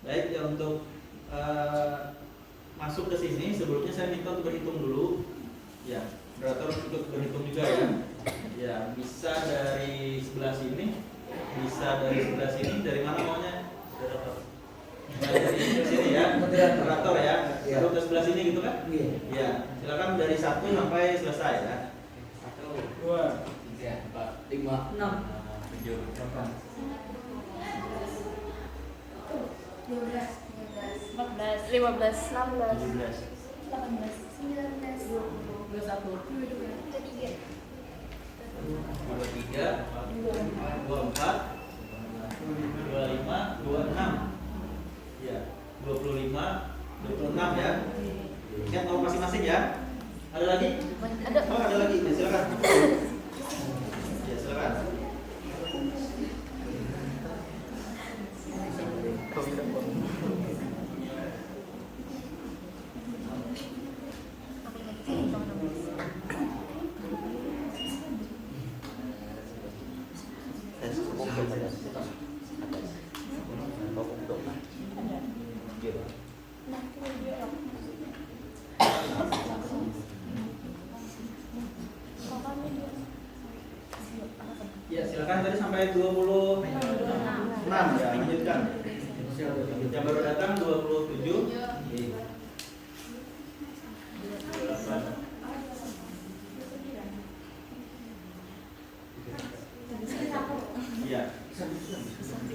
Baik, ya untuk masuk ke sini sebelumnya saya minta untuk berhitung dulu. Ya, moderator ikut berhitung juga ya. Ya, bisa dari sebelah sini, bisa dari sebelah sini. Dari mana maunya? Moderator. Nah, dari sini ya, moderator ya. Lalu ke sebelah sini gitu kan? Iya. Ya, silakan dari 1 sampai selesai ya. 1, 2, 3, 4, 5, 6, 7, 8. 12, 14, 15, 16, 17, 18, 19, 21, 23, 23, 24, 25, 26. Ya, 25, 26 ya. Ingat nomor masing-masing ya. Ada lagi? ada. Oh, ada lagi. Ya, silakan. Ya, silakan. Ya, silakan tadi sampai 26 ya, lanjutkan. Yang baru datang 27. Iya.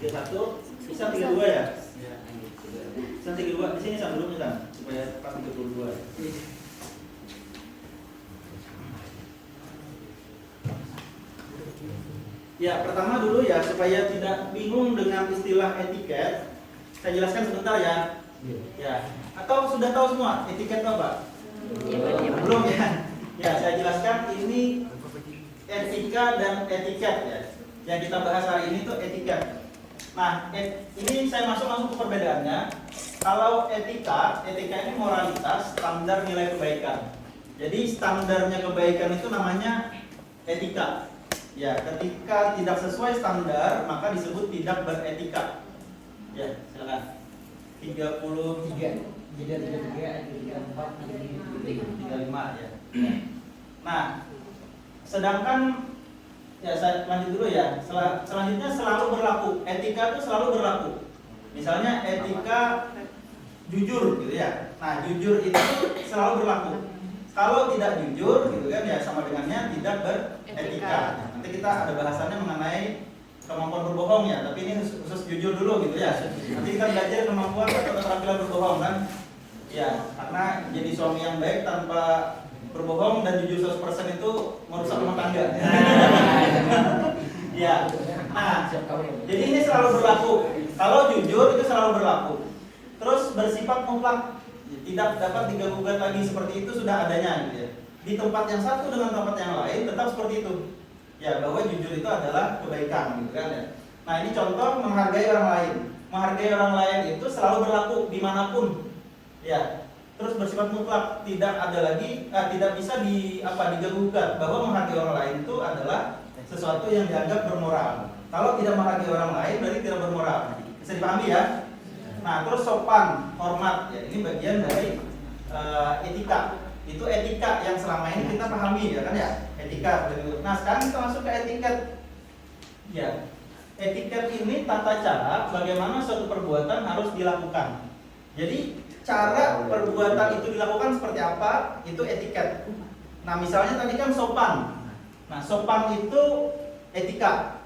31, bisa 32 ya? Bisa 32, di sini sama dulu kita supaya pas 32. Ya, pertama dulu ya supaya tidak bingung dengan istilah etiket, saya jelaskan sebentar ya. Ya, atau sudah tahu semua etiket apa? Belum ya? Ya, saya jelaskan ini etika dan etiket ya. Yang kita bahas hari ini tuh etiket. Nah, ini saya masuk ke perbedaannya. Kalau etika ini moralitas, standar nilai kebaikan. Jadi standarnya kebaikan itu namanya etika. Ya, ketika tidak sesuai standar maka disebut tidak beretika. Ya, silakan. 33, 34, 35 ya. Nah, sedangkan ya saya lanjut dulu ya. Selanjutnya selalu berlaku. Etika itu selalu berlaku. Misalnya etika jujur gitu ya. Nah, jujur itu selalu berlaku. Kalau tidak jujur gitu kan ya sama dengannya tidak beretika. Nanti kita ada bahasannya mengenai kemampuan berbohong ya, tapi ini khusus jujur dulu gitu ya. Nanti kita belajar kemampuan atau keterampilan berbohong kan. Ya, karena jadi suami yang baik tanpa berbohong dan jujur 100% itu merusak rumah tangga. Ya. Nah, jadi ini selalu berlaku. Kalau jujur itu selalu berlaku. Terus bersifat mutlak, tidak dapat diganggu-gugat lagi, seperti itu sudah adanya gitu ya. Di tempat yang satu dengan tempat yang lain tetap seperti itu. Ya, bahwa jujur itu adalah kebaikan gitu kan ya. Nah, ini contoh menghargai orang lain. Menghargai orang lain itu selalu berlaku dimanapun. Ya. Terus bersifat mutlak, tidak ada lagi tidak bisa diganggu-gugat, bahwa menghargai orang lain itu adalah sesuatu yang dianggap bermoral. Kalau tidak menghargai orang lain berarti tidak bermoral. Bisa dipahami ya? Nah, terus sopan, hormat, ya ini bagian dari etika. Itu etika yang selama ini kita pahami ya kan ya, etika. Nah, sekarang kita masuk ke etiket. Ya, etiket ini tata cara bagaimana suatu perbuatan harus dilakukan. Jadi cara perbuatan itu dilakukan seperti apa, itu etiket. Nah, misalnya tadi kan sopan. Nah, sopan itu etika.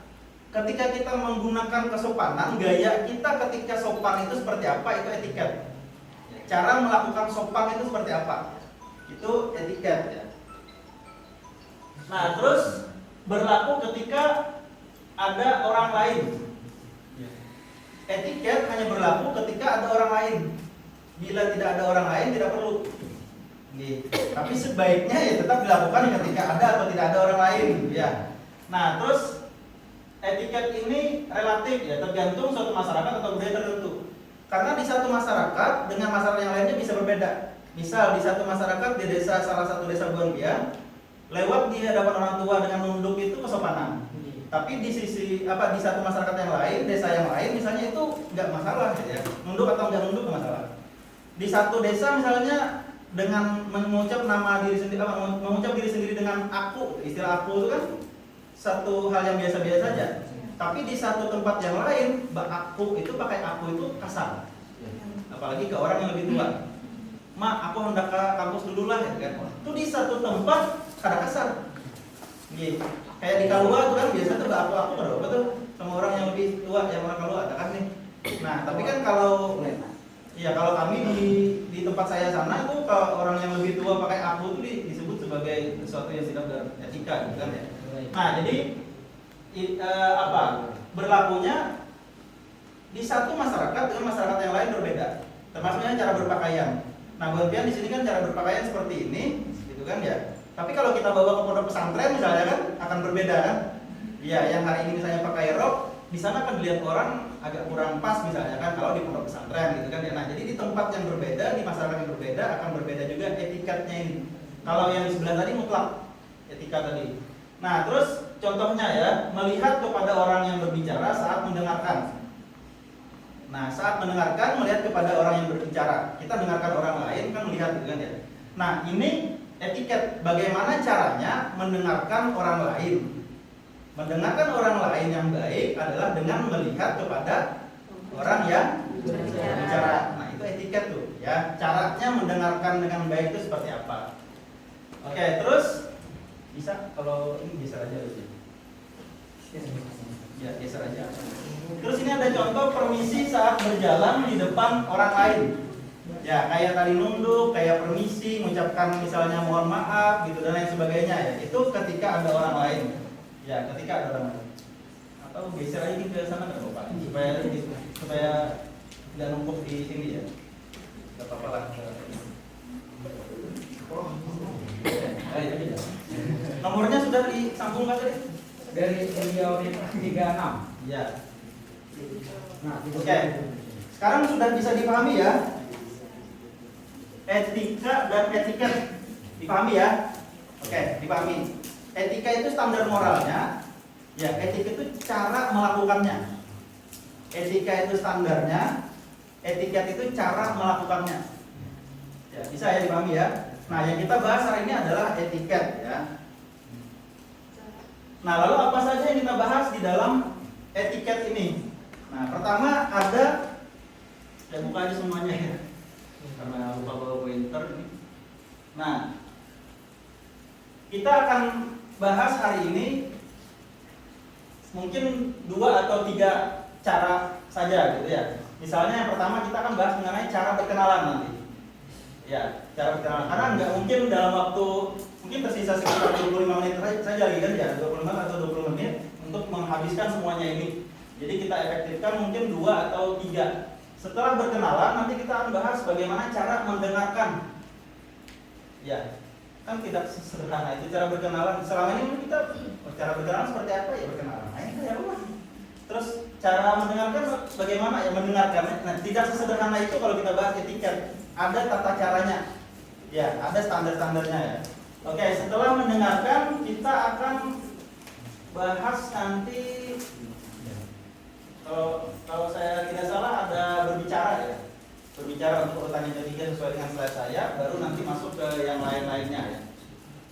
Ketika kita menggunakan kesopanan, gaya kita ketika sopan itu seperti apa, itu etiket. Cara melakukan sopan itu seperti apa, itu etiket ya. Nah, terus berlaku ketika ada orang lain. Etiket hanya berlaku ketika ada orang lain. Bila tidak ada orang lain tidak perlu. Tapi sebaiknya ya tetap dilakukan ketika ada atau tidak ada orang lain ya. Nah, terus etiket ini relatif ya, tergantung suatu masyarakat atau budaya tertentu. Karena di satu masyarakat dengan masyarakat yang lainnya bisa berbeda. Misal di satu masyarakat di desa, salah satu desa Buangbiang, lewat di hadapan orang tua dengan nunduk itu kesopanan. Tapi di sisi apa di satu masyarakat yang lain, desa yang lain misalnya itu nggak masalah ya. Nunduk atau nggak nunduk nggak masalah. Di satu desa misalnya dengan mengucap nama diri sendiri, mengucap diri sendiri dengan aku, istilah aku itu kan satu hal yang biasa-biasa saja. Tapi di satu tempat yang lain, aku itu pakai aku itu kasar. Apalagi ke orang yang lebih tua. Ma, aku hendak ke kampus dulu lah, ya kan? Itu di satu tempat kada kasar. Gitu. Kayak di Kalua tuh kan biasa tuh aku berapa tuh sama orang yang lebih tua, yang orang Kalua ada kan nih. Nah, tapi kan kalau kami di tempat saya sana tuh kalau orang yang lebih tua pakai aku tuh disebut sebagai sesuatu yang tidak beretika gitu kan ya. Nah, jadi berlakunya di satu masyarakat dengan masyarakat yang lain berbeda. Termasuknya cara berpakaian. Nah, bagian di sini kan cara berpakaian seperti ini, gitu kan ya. Tapi kalau kita bawa ke pondok pesantren misalnya kan akan berbeda kan. Ya, yang hari ini misalnya pakai rok, di sana kan dilihat orang agak kurang pas misalnya kan kalau di pondok pesantren gitu kan ya. Nah, jadi di tempat yang berbeda, di masyarakat yang berbeda akan berbeda juga etikatnya ini. Kalau yang di sebelah tadi mutlak etika tadi. Nah, terus contohnya ya, melihat kepada orang yang berbicara saat mendengarkan. Nah, saat mendengarkan melihat kepada orang yang berbicara. Kita dengarkan orang lain kan melihat gitu kan ya. Nah, ini etiket bagaimana caranya mendengarkan orang lain. Mendengarkan orang lain yang baik adalah dengan melihat kepada orang yang berbicara. Nah, itu etiket tuh ya. Caranya mendengarkan dengan baik itu seperti apa? Oke, terus bisa kalau ini geser aja dulu. Ya, geser aja. Terus ini ada contoh permisi saat berjalan di depan orang lain. Ya, kayak tadi nunduk, kayak permisi, mengucapkan misalnya mohon maaf gitu dan lain sebagainya ya. Itu ketika ada orang lain. Ya, ketika ada orang lain. Atau geser aja ke sana enggak apa-apa. Supaya tidak numpuk di sini ya. Enggak apa-apa lah. Nomornya sudah disambung nggak tadi? Dari beliau 36. Ya. Nah, Oke. Sekarang sudah bisa dipahami ya. Etika dan etiket dipahami ya. Oke, dipahami. Etika itu standar moralnya. Ya, etiket itu cara melakukannya. Etika itu standarnya, etiket itu cara melakukannya. Ya, bisa ya dipahami ya. Nah, yang kita bahas hari ini adalah etiket ya. Nah, lalu apa saja yang kita bahas di dalam etiket ini? Nah, pertama ada, saya buka aja semuanya ya, karena lupa bawa pointer ini. Nah, kita akan bahas hari ini mungkin 2 atau 3 cara saja gitu ya. Misalnya yang pertama kita akan bahas mengenai cara berkenalan nanti. Ya, cara berkenalan. Karena nggak mungkin dalam waktu mungkin tersisa sekitar 25 menit saja lagi kan ya, 25 atau 20 menit untuk menghabiskan semuanya ini. Jadi kita efektifkan mungkin 2 atau 3. Setelah berkenalan nanti kita akan bahas bagaimana cara mendengarkan. Ya, kan tidak sederhana itu cara berkenalan. Selama ini kita cara berkenalan seperti apa ya berkenalan? Ya apa? Terus cara mendengarkan bagaimana ya mendengarkan? Nah, tidak sesederhana itu kalau kita bahas etiket. Ada tata caranya. Ya, ada standar-standarnya ya. Oke, setelah mendengarkan kita akan bahas nanti kalau saya tidak salah ada berbicara ya. Berbicara untuk urutan yang ketiga sesuai dengan slide saya, baru nanti masuk ke yang lain-lainnya ya.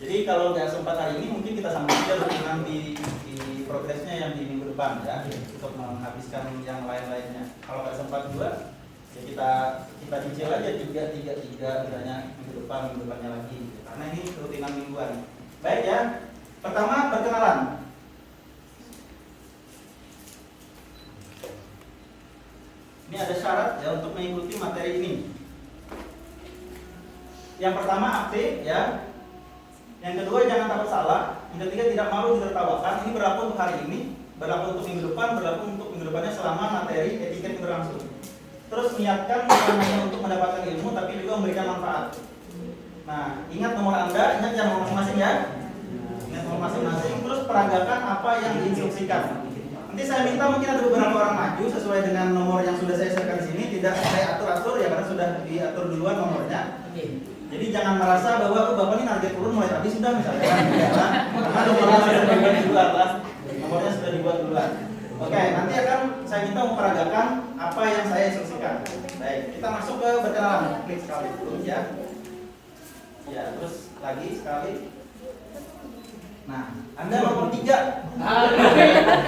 Jadi kalau nggak sempat hari ini mungkin kita sambung aja nanti di progresnya yang di minggu depan ya, untuk menghabiskan yang lain-lainnya. Kalau nggak sempat juga ya kita cicil aja 3 misalnya minggu depannya lagi gitu. Karena ini rutinan mingguan. Baik ya. Pertama perkenalan. Ini ada syarat ya untuk mengikuti materi ini. Yang pertama aktif ya. Yang kedua jangan takut salah. Yang ketiga tidak malu ditertawakan. Ini berlaku untuk hari ini, berlaku untuk minggu depan, berlaku untuk minggu depannya selama materi etiket berlangsung. Terus niatkan bukan hanya untuk mendapatkan ilmu tapi juga memberikan manfaat. Nah, ingat nomor Anda, ingat yang nomor masing-masing ya. Ingat nomor masing-masing. Terus peragakan apa yang diinstruksikan. Nanti saya minta mungkin ada beberapa orang maju sesuai dengan nomor yang sudah saya siapkan di sini. Tidak saya atur-atur ya karena sudah diatur duluan nomornya. Jadi jangan merasa bahwa bapak ini target turun mulai tadi sudah misalnya. Karena nomornya sudah dibagi dua lah. Nomor skornya sudah dibuat duluan. Oke, nanti akan saya minta memperagakan apa yang saya instruksikan. Baik, kita masuk ke berkenalan. Klik sekali dulu ya. Ya, terus lagi sekali. Nah, Anda nomor 3.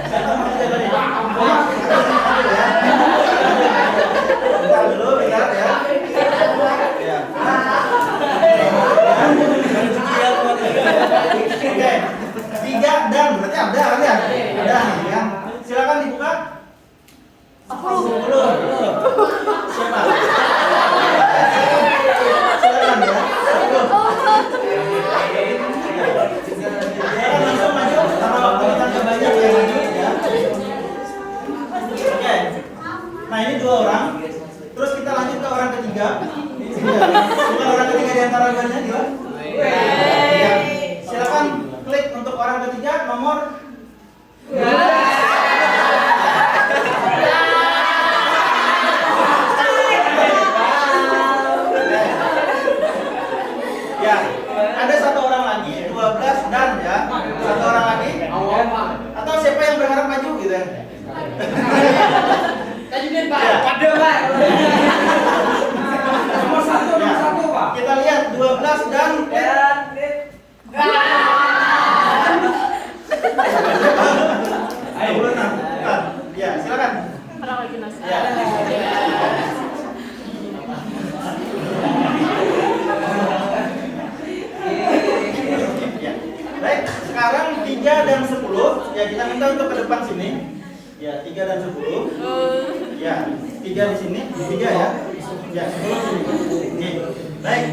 Saya nomor 3 tadi. Bentar dulu, bentar ya. Ya. Oke, 3 dan berarti ada kan ya? Ada ya. Silakan dibuka. 10. Siapa? Silakan ya. 10. Silakan langsung maju karena waktu kita nggak banyak yang maju ya. Oke. Nah ini 2 orang. Terus kita lanjut ke orang ketiga. Bukan orang ketiga di antara banyak ya. Ya. Silakan klik untuk orang ketiga nomor. Ya, ada 1 orang lagi, 12 dan ya, 1 orang lagi. Atau siapa yang berharap maju gitu ya? Nomor satu Pak. Kita lihat 12 dan Ayo, ya, silakan. Orang lagi nasi. Ya. Ya. Baik, sekarang 3 dan 10. Ya, kita minta untuk ke depan sini. Ya, 3 dan 10. Ya, 3 di sini, 3 ya. Ya, 10 sini. Oke. Baik.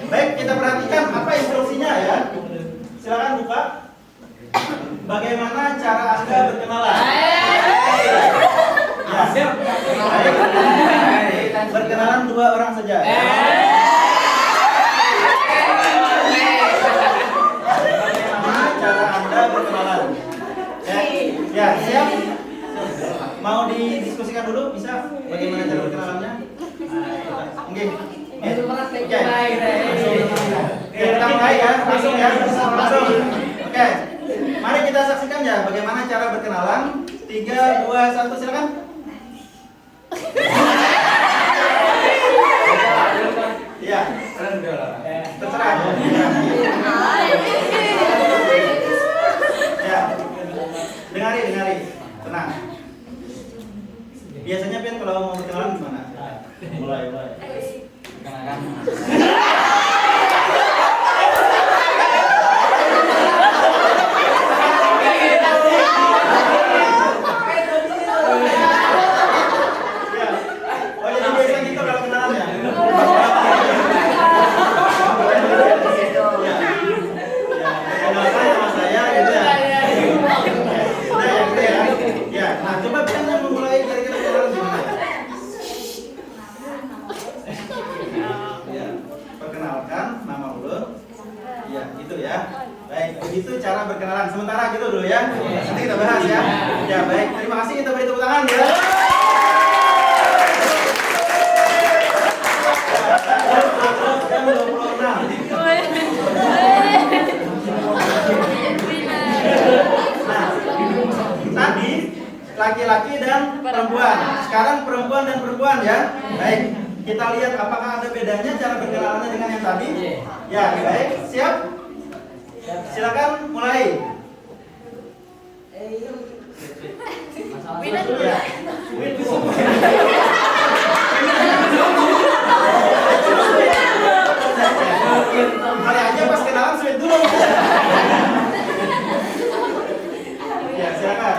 Baik, kita perhatikan apa instruksinya ya. Silakan buka. Bagaimana cara Anda berkenalan? Ya. Baik. Berkenalan 2 orang saja. Bagaimana cara Anda berkenalan? Ya, siap. Mau didiskusikan dulu bisa bagaimana cara berkenalannya? Oke. Oke. Kita mulai ya, langsung ya. Langsung. Oke. Mari kita saksikan ya bagaimana cara berkenalan. 3, 2, 1 silakan. Iya. Terserah. Ya. Dengar. Tenang. Biasanya Pian kalau mau berkenalan gimana? Mulai. Itu cara berkenalan sementara gitu dulu ya. Nanti kita bahas ya. Ya baik, terima kasih, kita beri tepuk tangan ya. Nah, tadi laki-laki dan perempuan. Sekarang perempuan dan perempuan ya. Baik, kita lihat apakah ada bedanya cara berkenalannya dengan yang tadi. Ya baik, siap. Silakan mulai. Ya. Kali aja pas kenalan sweet dulu. Ya, silakan.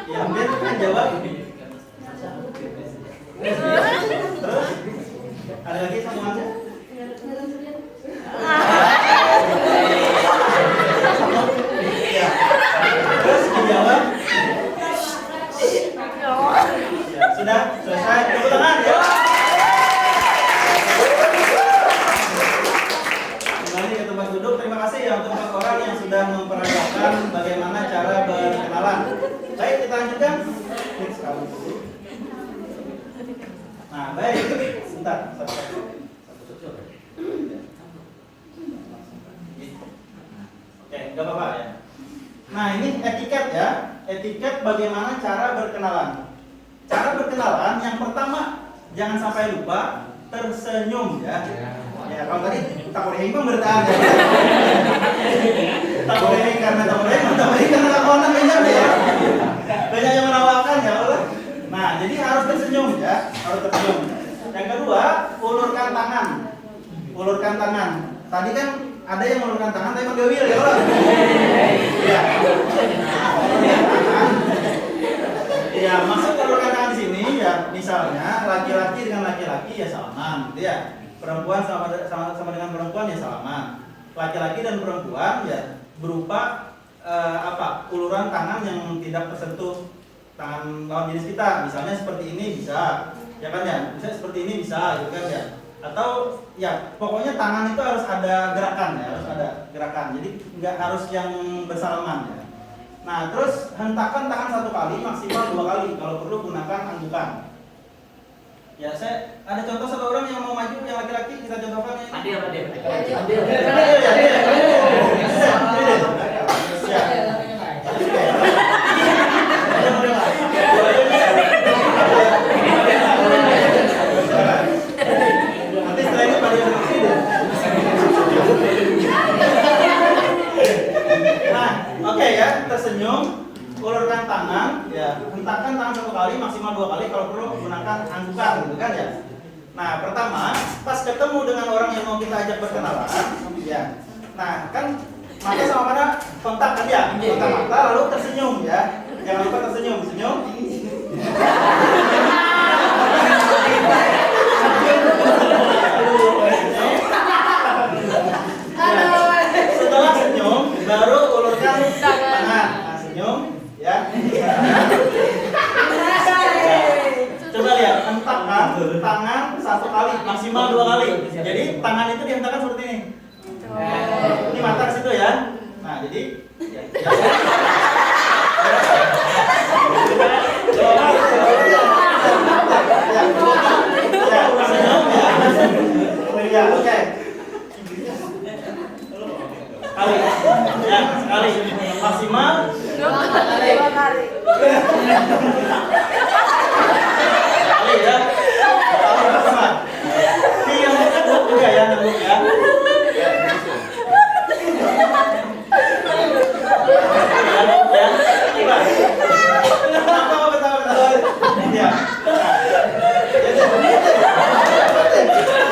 Ya, Ben kan jawab. Terus ada lagi sambungannya? Ya. Terus dijawab. Ya, sudah selesai. Tepuk tangan ya. Kembali Baik, kita lanjutkan. Nah, baik. Sebentar. Oke, nggak apa-apa ya. Nah, ini etiket ya. Etiket bagaimana cara berkenalan. Cara berkenalan yang pertama, jangan sampai lupa tersenyum ya. Ya, kalau tadi tak boleh hengkong bertahan ya. Tak boleh karena lakonan banyak ya. Banyak yang menawarkan ya Allah. Nah, jadi harus tersenyum ya, harus tersenyum. Yang kedua, ulurkan tangan. Ulurkan tangan. Tadi kan ada yang mengulurkan tangan tapi menggawil ya Allah. Iya. Iya, maksud ulurkan tangan di sini ya misalnya laki-laki dengan laki-laki ya salaman, gitu ya. Perempuan sama dengan perempuan ya salaman. Laki-laki dan perempuan ya berupa uluran tangan yang tidak tersentuh tangan lawan jenis kita. Misalnya seperti ini bisa, ya kan ya. Bisa seperti ini bisa, gitu kan ya. Atau ya pokoknya tangan itu harus ada gerakan ya, harus ada gerakan. Jadi nggak harus yang bersalaman ya. Nah, terus hentakan tangan 1 kali, maksimal 2 kali. Kalau perlu gunakan anggukan. Ya, saya ada contoh satu orang yang mau maju, yang laki-laki, kita contohkan ya. Adil. Nanti setelah itu pada Nah, oke ya, tersenyum, ulurkan tangan, ya, hentakan tangan 1 kali, maksimal 2 kali, kalau perlu gunakan anggukan, gitu kan ya. Nah, pertama, pas ketemu dengan orang yang mau kita ajak berkenalan, ya. Nah, kan mata sama mata kontak kan ya, kontak mata, lalu tersenyum ya. Jangan lupa tersenyum, senyum. Setelah senyum, baru ulurkan tangan. Nah, senyum, ya. Coba lihat, hentakkan tangan 1 kali, maksimal 2 kali. Jadi tangan itu dihentakkan seperti ini. Ini mata ke situ ya. Nah, jadi ya. Ya, oke. Kali. Ya, sekali. Maksimal 2 kali. Kali ya. Kali maksimal. Ini yang ngebuk juga ya, ngebuk ya.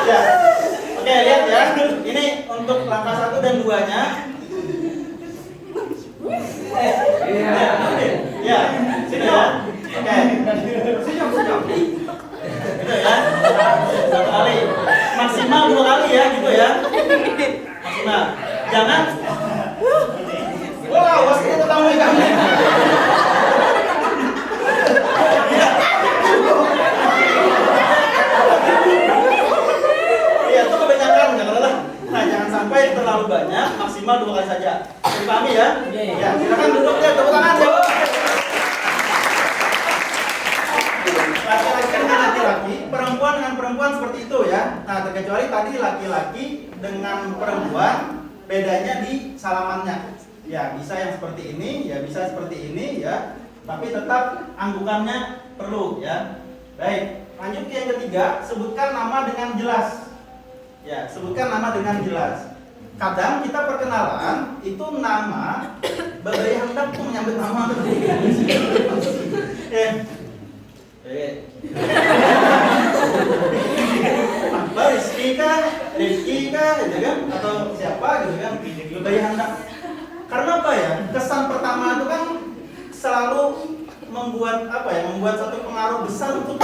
Ya. Oke, lihat ya. Ini untuk langkah 1 dan 2-nya. Ya, sini ya. Oke. Senyum. Gitu ya. 1 kali. Maksimal 2 kali ya, gitu ya. Maksimal. Jangan. Wah, awas itu tamu ikan. Iya, itu kebanyakan jangan. Nah, jangan sampai terlalu banyak, maksimal 2 kali saja. Dipahami ya? Ya, silakan duduk ya, tepuk tangan ya. Laki-laki dengan laki-laki, perempuan dengan perempuan seperti itu ya. Nah, terkecuali tadi laki-laki dengan perempuan bedanya di salamannya. Ya, bisa yang seperti ini, ya bisa seperti ini ya. Tapi tetap anggukannya perlu ya. Baik, lanjut ke yang ketiga, sebutkan nama dengan jelas. Ya, sebutkan nama dengan jelas. Kadang kita perkenalan itu nama bergaya hendak tuh menyambut nama tuh. Rizky kah, gitu kan? Atau siapa gitu kan? Bergaya hendak. Karena apa ya? Kesan pertama itu kan selalu membuat membuat satu pengaruh besar untuk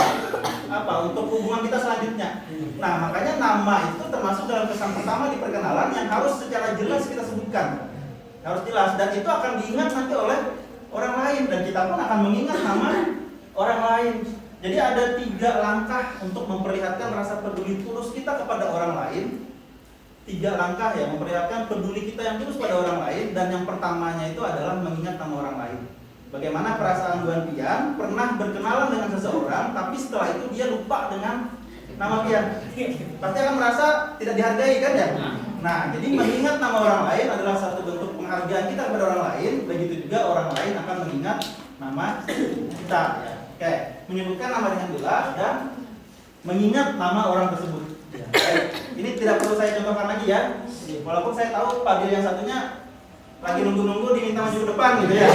untuk hubungan kita selanjutnya. Nah, makanya nama itu termasuk dalam kesan pertama di perkenalan yang harus secara jelas kita sebutkan. Harus jelas, dan itu akan diingat nanti oleh orang lain, dan kita pun akan mengingat nama orang lain. Jadi ada 3 langkah untuk memperlihatkan rasa peduli tulus kita kepada orang lain. 3 langkah ya, memperlihatkan peduli kita yang tulus pada orang lain, dan yang pertamanya itu adalah mengingat nama orang lain. Bagaimana perasaan Tuan Pian pernah berkenalan dengan seseorang, tapi setelah itu dia lupa dengan nama Pian. Pasti akan merasa tidak dihargai kan ya? Nah, jadi mengingat nama orang lain adalah satu bentuk penghargaan kita kepada orang lain. Begitu juga orang lain akan mengingat nama kita. Ya. Oke, menyebutkan nama dengan jelas dan mengingat nama orang tersebut. Ya. Ini tidak perlu saya contohkan lagi ya. Walaupun saya tahu Pak Bil yang satunya lagi nunggu-nunggu diminta maju ke depan gitu ya.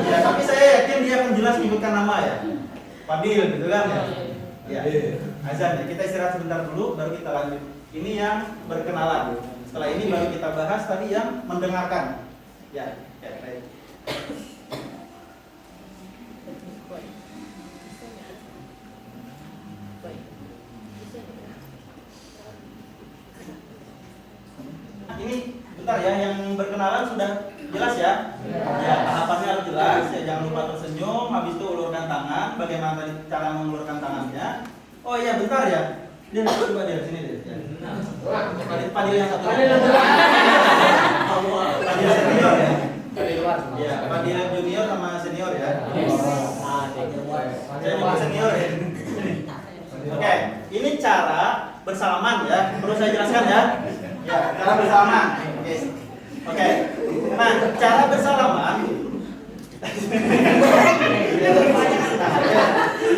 Ya, tapi saya yakin dia akan jelas menyebutkan nama ya. Fadil gitu kan ya. Ya. Azan ya. Kita istirahat sebentar dulu baru kita lanjut. Ini yang berkenalan. Setelah ini baru kita bahas tadi yang mendengarkan. Ya, baik. Ini bentar ya, yang berkenalan sudah jelas ya? Ya, tahapannya harus jelas. Ya, jangan lupa tersenyum, habis itu ulurkan tangan. Bagaimana tadi cara mengulurkan tangannya? Oh iya, bentar ya. Dia coba dia sini deh. Ya. Padil yang satu. Padil senior ya. Ya, Padil junior sama senior ya. Saya senior ya. Oke, ini cara bersalaman ya. Perlu saya jelaskan ya. Ya, cara bersalaman. Oke. Nah, cara bersalaman.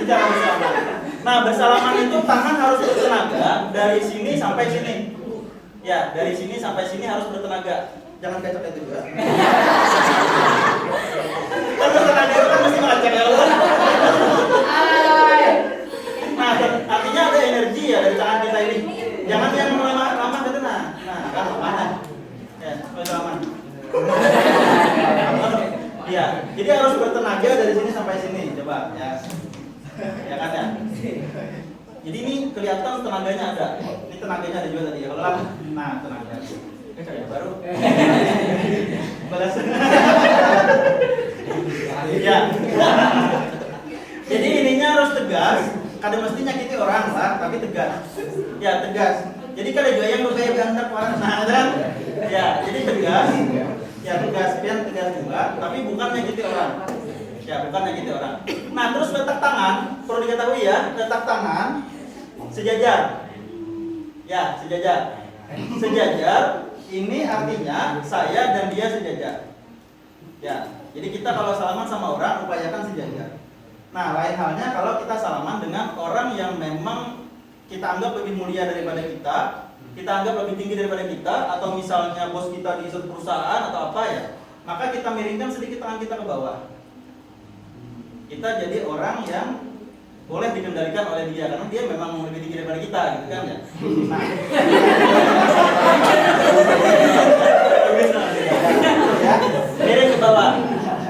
Cara bersalaman. Nah, bersalaman itu tangan harus bertenaga dari sini sampai sini. Ya, dari sini sampai sini harus bertenaga. Jangan kacau itu juga. Kalau bertenaga itu kan mesti mengacak ya. Nah, artinya ada energi ya dari tangan kita ini. Jangan yang lama-lama gitu nah kan mana? Ya, bersalaman. Ya, jadi harus bertenaga dari sini sampai sini. Coba ya. Ya kan ya. Jadi ini kelihatan tenaganya ada. Ini tenaganya ada juga tadi. Kalau nah tenaga. Ya, baru. Balas. Ya. Jadi ininya harus tegas. Kadang mesti nyakiti orang lah, tapi tegas. Ya tegas. Jadi kalau juga yang bergaya ganteng orang, nah kan? Ya, jadi tegas. Ya tegas, pian tegas juga, tapi bukan nyakiti orang. Ya, bukan nyakiti orang. Nah, terus letak tangan, perlu diketahui ya, letak tangan sejajar. Ya, sejajar. Sejajar ini artinya saya dan dia sejajar. Ya, jadi kita kalau salaman sama orang upayakan sejajar. Nah, lain halnya kalau kita salaman dengan orang yang memang kita anggap lebih mulia daripada kita anggap lebih tinggi daripada kita, atau misalnya bos kita di suatu perusahaan atau apa ya, maka kita miringkan sedikit tangan kita ke bawah. Kita jadi orang yang boleh dikendalikan oleh dia, karena dia memang lebih tinggi daripada kita, gitu kan ya. Nah, miring ke bawah.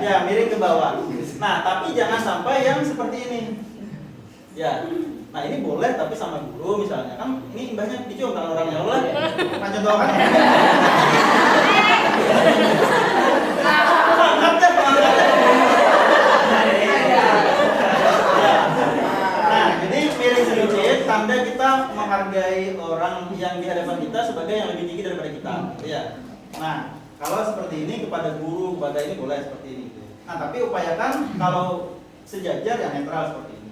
Ya, miring ke bawah. Nah, tapi jangan sampai yang seperti ini. Ya. Nah, ini boleh tapi sama guru misalnya. Kan ini imbahnya dicium tangan orang yang lah. Nah, contoh kan. Angkat deh, angkat deh. Nah, jadi miring sedikit tanda kita menghargai orang yang di hadapan kita sebagai yang lebih tinggi daripada kita. Ya. Nah, kalau seperti ini kepada guru, kepada ini boleh seperti ini. Nah, tapi upayakan kalau sejajar yang netral seperti ini.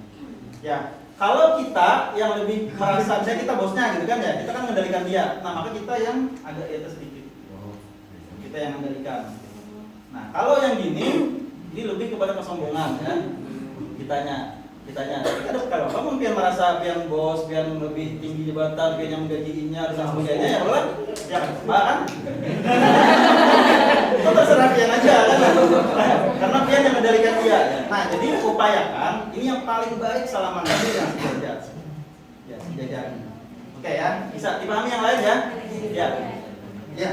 Ya, kalau kita yang lebih merasa, misalnya kita bosnya gitu kan ya, kita kan mengendalikan dia. Nah, maka kita yang agak di atas sedikit. Kita yang mengendalikan. Nah, kalau yang gini, ini lebih kepada kesombongan ya. Ditanya. Ada kalau kamu pian merasa pian bos, pian lebih tinggi jabatan, pian yang menggajiinya dan sebagainya ya, boleh? Ya kan? Itu terserah pian aja kan? Karena pian yang mengendalikan dia. Nah, jadi upayakan ini yang paling baik salaman itu yang sejajar. Ya, sejajar. Oke ya, bisa dipahami yang lain ya? Ya. Ya,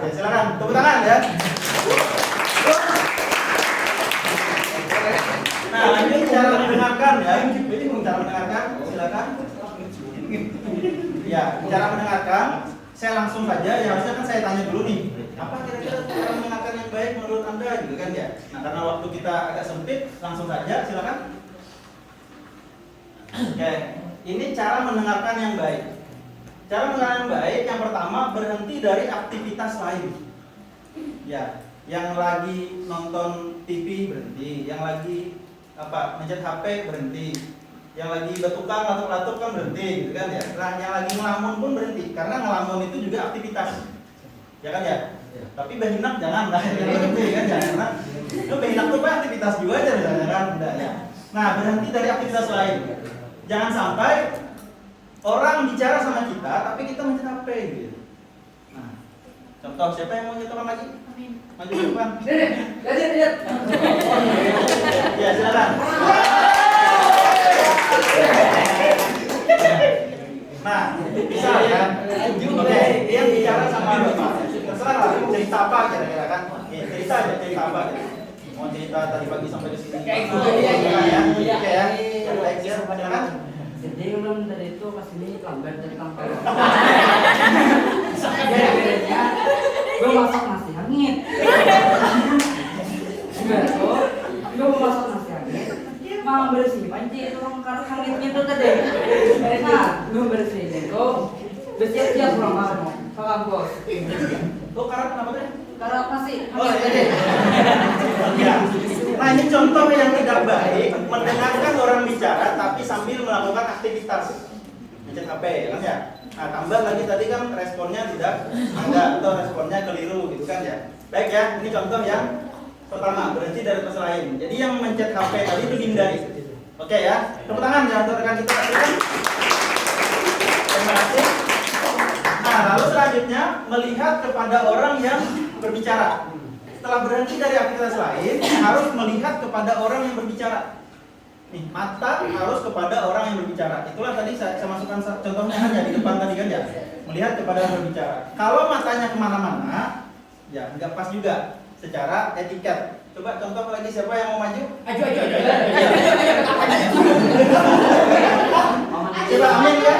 silakan tepuk tangan ya. Nah, lanjut cara mendengarkan ya. Ini cara mendengarkan, silakan. Ya, cara mendengarkan. Saya langsung saja, ya harusnya kan saya tanya dulu nih. Apa kira-kira cara mendengarkan yang baik menurut Anda gitu kan ya? Nah, karena waktu kita agak sempit, langsung saja, silakan. Oke, ini cara mendengarkan yang baik. Cara mendengarkan yang baik, yang pertama berhenti dari aktivitas lain. Ya, Yang lagi nonton TV berhenti, yang lagi mencet HP berhenti, yang lagi bertukang latuk-latuk kan berhenti, gitu kan ya. Nah, yang lagi ngelamun pun berhenti, karena ngelamun itu juga aktivitas, ya kan ya. Tapi behinak jangan lah, jangan berhenti kan, karena itu behinak tuh aktivitas juga aja, misalnya kan, enggak ya. Nah, berhenti dari aktivitas lain. Jangan sampai orang bicara sama kita, tapi kita mencet HP gitu. Nah, contoh siapa yang mau nyetokan lagi? Maju ke depan. Lihat. Ya, silakan. Nah, bisa ya. Oke, dia bicara sama Bapak. Terserah lah, cerita apa kira-kira kan? Cerita aja, cerita apa gitu. Mau cerita tadi pagi sampai ke sini. Ya. Oke ya. Baik, silakan. Jadi belum dari itu pas ini lambat dari kantor. Bedanya, Gue masak nasi hangat. Gue mau masak nasi hangat. Mau bersih panci itu orang karena hangat gitu tadi. Nah, gue bersih itu. Bersiap-siap pulang malam. Salam bos. Oh, karat kenapa tadi? Karena apa sih? Oh, iya. Ya. Nah, ini contoh yang tidak baik, mendengarkan orang bicara tapi sambil melakukan aktivitas. Mencet HP, kan ya? Nah, tambah lagi tadi kan responnya tidak ada atau responnya keliru gitu kan ya. Baik ya, ini contoh yang pertama, berhenti dari tempat lain. Jadi yang mencet HP tadi itu dihindari. Oke ya, tepuk tangan ya untuk rekan kita tadi kan. Terima kasih. Nah, lalu selanjutnya melihat kepada orang yang berbicara. Setelah berhenti dari aktivitas lain, harus melihat kepada orang yang berbicara. Nih, mata harus kepada orang yang berbicara. Itulah tadi saya masukkan contohnya hanya di depan tadi kan ya. Melihat kepada yang berbicara. Kalau matanya kemana-mana, ya nggak pas juga secara etiket. Coba contoh lagi, siapa yang mau maju? ayo. Coba amin ya.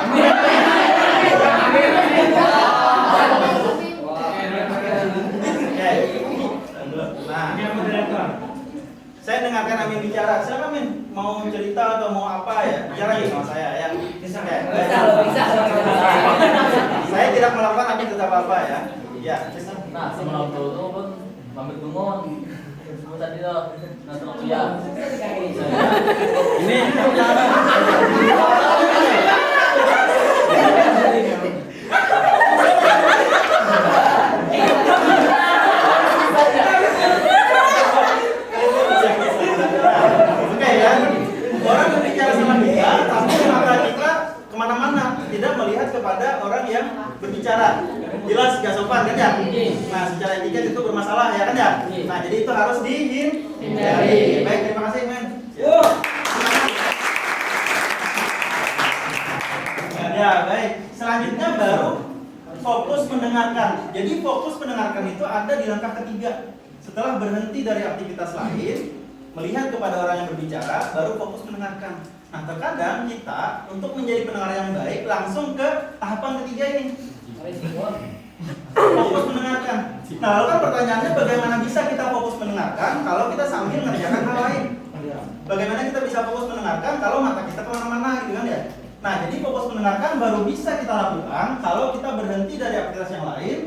Nah, saya dengarkan Amin bicara. Siapa Amin? Mau cerita atau mau apa ya? Bicara ya sama saya ya. Bisa. Saya tidak melakukan Amin tetap apa ya. Ya. Nah, sebelum itu pun pamit bungon. Sebelum tadi tuh nonton ya. Ini oke ya. Orang berbicara sama kita, tapi mata kita kemana-mana, tidak melihat kepada orang yang berbicara. Jelas gak sopan kan ya? Nah, secara etiket itu bermasalah ya kan ya? Nah, jadi itu harus dihindari. Baik, terima kasih men. Ya, baik. Selanjutnya baru fokus mendengarkan. Jadi fokus mendengarkan itu ada di langkah ketiga. Setelah berhenti dari aktivitas lain, melihat kepada orang yang berbicara, baru fokus mendengarkan. Nah, terkadang kita untuk menjadi pendengar yang baik langsung ke tahapan ketiga ini. Fokus mendengarkan. Nah, lalu kan pertanyaannya bagaimana bisa kita fokus mendengarkan kalau kita sambil mengerjakan hal lain? Bagaimana kita bisa fokus mendengarkan kalau mata kita kemana-mana gitu kan ya? Nah, jadi fokus mendengarkan baru bisa kita lakukan kalau kita berhenti dari aktivitas yang lain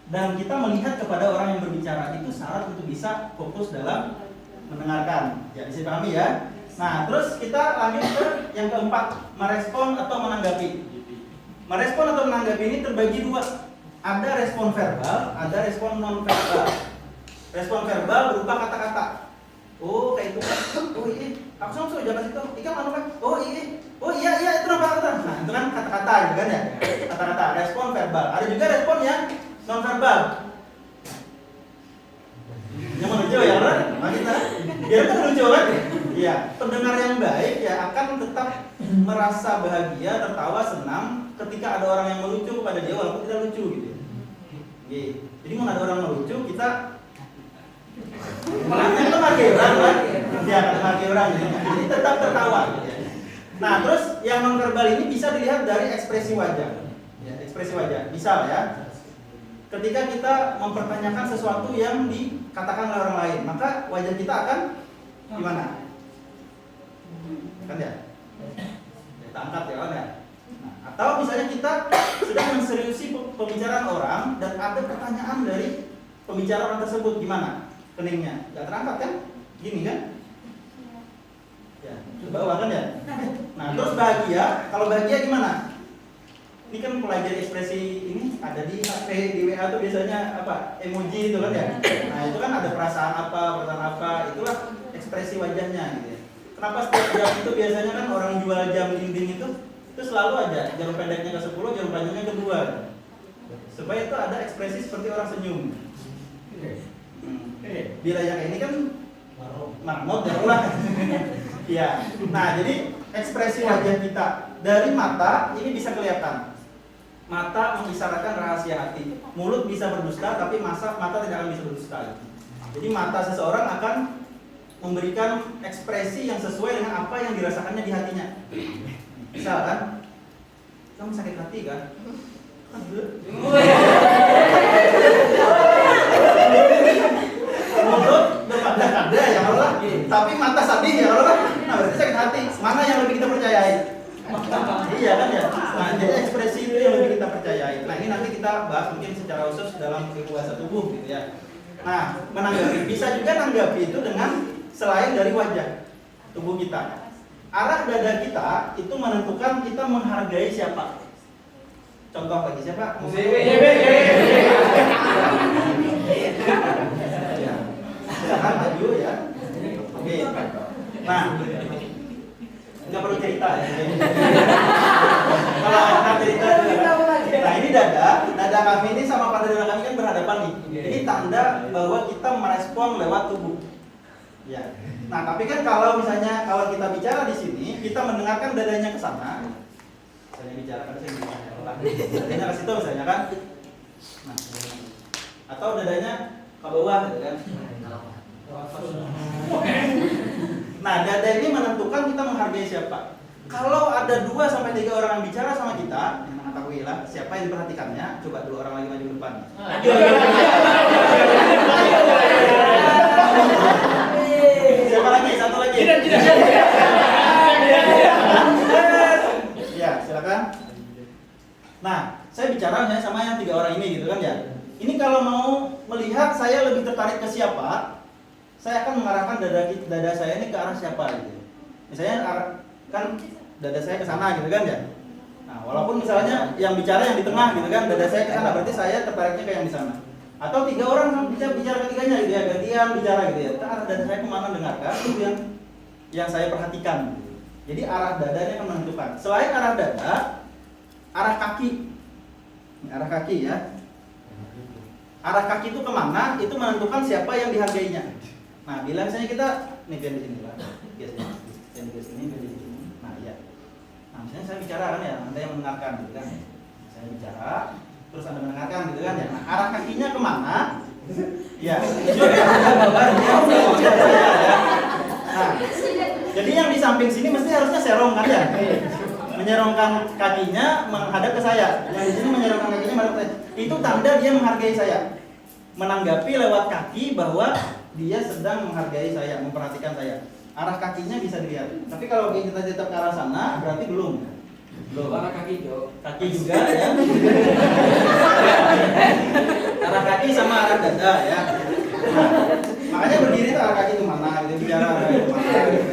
dan kita melihat kepada orang yang berbicara. Itu syarat untuk bisa fokus dalam mendengarkan. Ya, bisa dipahami ya? Nah, terus kita lanjut ke yang keempat, merespon atau menanggapi. Merespon atau menanggapi ini terbagi dua. Ada respon verbal, ada respon non verbal. Respon verbal berupa kata-kata. Oh, kayak itu. Oh iya, aku langsung aja kasih tahu. Ikan mana Pak? Oh iya. Oh iya itu apa kata? Nah, itu kan kata-kata gitu kan ya. Kata-kata, respon verbal. Ada juga respon yang non verbal. Yang menuju ya kan? Nah, kita biar kan lucu kan? Iya, pendengar yang baik ya akan tetap merasa bahagia, tertawa, senang ketika ada orang yang melucu kepada dia walaupun tidak lucu gitu. Jadi mau ada orang melucu kita itu maki orang kan? Ya, maki orang gitu. Jadi tetap tertawa. Nah, terus yang non verbal ini bisa dilihat dari ekspresi wajah. Ya, ekspresi wajah. Misal ya, ketika kita mempertanyakan sesuatu yang dikatakan oleh orang lain, maka wajah kita akan gimana? Kan ya? Kita angkat ya kan ya? Nah, atau misalnya kita sedang menseriusi pembicaraan orang dan ada pertanyaan dari pembicara orang tersebut, gimana? keningnya, nggak terangkat kan? Gini kan? Ya, ke bawah kan ya? Nah, terus bahagia, kalau bahagia gimana? Ini kan pelajari ekspresi ini ada di HP, di WA tuh biasanya apa? Emoji itu kan ya? Nah, itu kan ada perasaan apa, itulah ekspresi wajahnya gitu ya. Kenapa setiap jam itu biasanya kan orang jual jam dinding itu selalu aja jarum pendeknya ke 10, jarum panjangnya ke 2. Supaya itu ada ekspresi seperti orang senyum. Bila yang ini kan marmot lah. Ya. Nah, jadi ekspresi wajah kita dari mata ini bisa kelihatan. Mata mengisyaratkan rahasia hati. Mulut bisa berdusta, tapi mata tidak akan bisa berdusta. Jadi mata seseorang akan memberikan ekspresi yang sesuai dengan apa yang dirasakannya di hatinya. Misal kan, kamu sakit hati kan? Mulut berkada-kada ya Allah, tapi mata sedih ya Allah. Nah, berarti sakit hati. Mana yang lebih kita percayai? Iya kan ya. Nah, jadi ekspresi itu yang lebih kita percayai. Nah, ini nanti kita bahas mungkin secara khusus dalam bahasa tubuh gitu ya. Nah, menanggapi bisa juga menanggapi itu dengan selain dari wajah tubuh kita. Arah dada kita itu menentukan kita menghargai siapa. Contoh lagi siapa? Silakan maju ya. Oke. Nah, nggak perlu cerita ya. Kalau kita cerita, nah ini dada kami ini sama pada dada kami kan berhadapan nih. Ini tanda bahwa kita merespon lewat tubuh. Ya. Nah, tapi kan kalau misalnya kalau kita bicara di sini, kita mendengarkan dadanya ke sana. Misalnya bicara kan saya dadanya ke situ misalnya kan. Nah, atau dadanya ke bawah gitu kan. Nah, dada ini menentukan kita menghargai siapa. Kalau ada 2 sampai 3 orang yang bicara sama kita, yang mengetahui lah siapa yang diperhatikannya, coba 2 orang lagi maju depan. Siapa lagi? Satu lagi. Ya, silakan. Nah, saya bicara misalnya sama yang 3 orang ini gitu kan ya. Ini kalau mau melihat saya lebih tertarik ke siapa, saya akan mengarahkan dada saya ini ke arah siapa gitu. Misalnya kan dada saya ke sana gitu kan ya. Nah, walaupun misalnya yang bicara yang di tengah gitu kan, dada saya ke sana, berarti saya tertariknya ke yang di sana. Atau 3 orang bicara ketiganya gitu ya, gantian bicara gitu ya. Arah dada saya kemana dengarkan itu yang saya perhatikan. Jadi arah dadanya akan menentukan. Selain arah dada, arah kaki. Ini arah kaki ya. Arah kaki itu kemana? Itu menentukan siapa yang dihargainya. Nah, bila misalnya kita nih di sini lah, biasanya di sini, di sini. Nah, iya. Nah, misalnya saya bicara kan ya, Anda yang mendengarkan gitu kan. Saya bicara, terus Anda mendengarkan gitu kan ya. Nah, arah kakinya kemana? Ya, nah, jadi yang di samping sini mesti harusnya serong kan ya. Menyerongkan kakinya menghadap ke saya. Yang di sini menyerongkan kakinya menghadap ke saya. Itu tanda dia menghargai saya. Menanggapi lewat kaki bahwa dia sedang menghargai saya, memperhatikan saya. Arah kakinya bisa dilihat. Tapi kalau kita tetap ke arah sana, berarti belum. Arah kaki Jo. Kaki juga ya. Arah kaki sama arah dada ya. Nah, makanya berdiri itu arah kaki itu mana, gitu bicara arah itu mana. Gitu.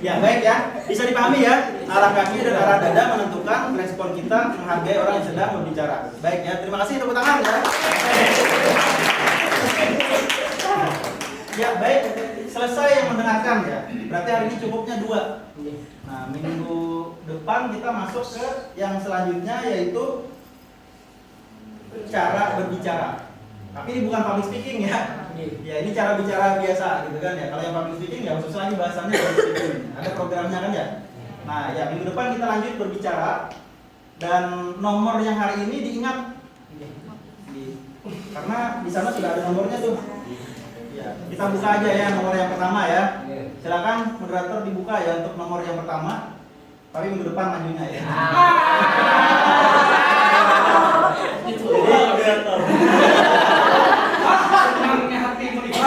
Ya baik ya, bisa dipahami ya. Arah kaki dan arah dada menentukan respon kita menghargai orang yang sedang berbicara. Baik ya, terima kasih tepuk tangan ya. Ya baik, selesai yang mendengarkan ya. Berarti hari ini cukupnya 2. Nah, minggu depan kita masuk ke yang selanjutnya yaitu cara berbicara. Tapi ini bukan public speaking ya. Ya ini cara bicara biasa gitu kan ya. Kalau yang public speaking ya khusus lagi bahasannya public speaking. Ada programnya kan ya. Nah, ya minggu depan kita lanjut berbicara dan nomor yang hari ini diingat. Karena di sana sudah ada nomornya tuh. Ya, kita buka aja ya nomor yang pertama ya. Silakan moderator dibuka ya untuk nomor yang pertama. Tapi minggu depan majunya ya.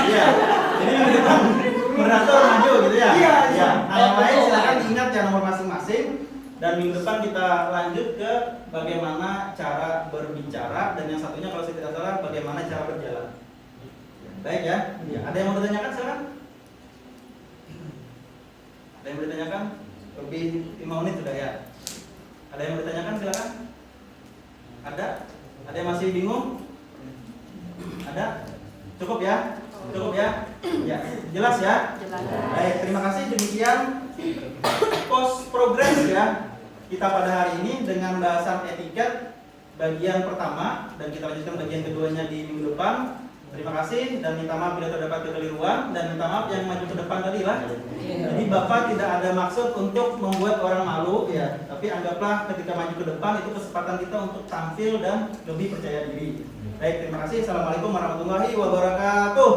Iya. Jadi minggu depan moderator maju gitu ya. Iya. Nah, yang lain silakan diingat ya nomor masing-masing Dan minggu depan kita lanjut ke bagaimana cara berbicara, dan yang satunya kalau saya tidak salah bagaimana cara berjalan. Baik ya? Ya. Ada yang mau ditanyakan silakan? Ada yang mau ditanyakan? Lebih 5 menit sudah ya. Ada yang mau ditanyakan silakan? Ada? Ada yang masih bingung? Ada? Cukup ya? Cukup ya? Ya, jelas ya? Jelas. Baik, terima kasih. Demikian post progress ya kita pada hari ini dengan bahasan etiket bagian pertama, dan kita lanjutkan bagian keduanya di minggu depan. Terima kasih dan minta maaf bila terdapat kekeliruan, dan minta maaf yang maju ke depan tadi lah. Jadi Bapak tidak ada maksud untuk membuat orang malu ya, tapi anggaplah ketika maju ke depan itu kesempatan kita untuk tampil dan lebih percaya diri. Baik, terima kasih. Assalamualaikum warahmatullahi wabarakatuh.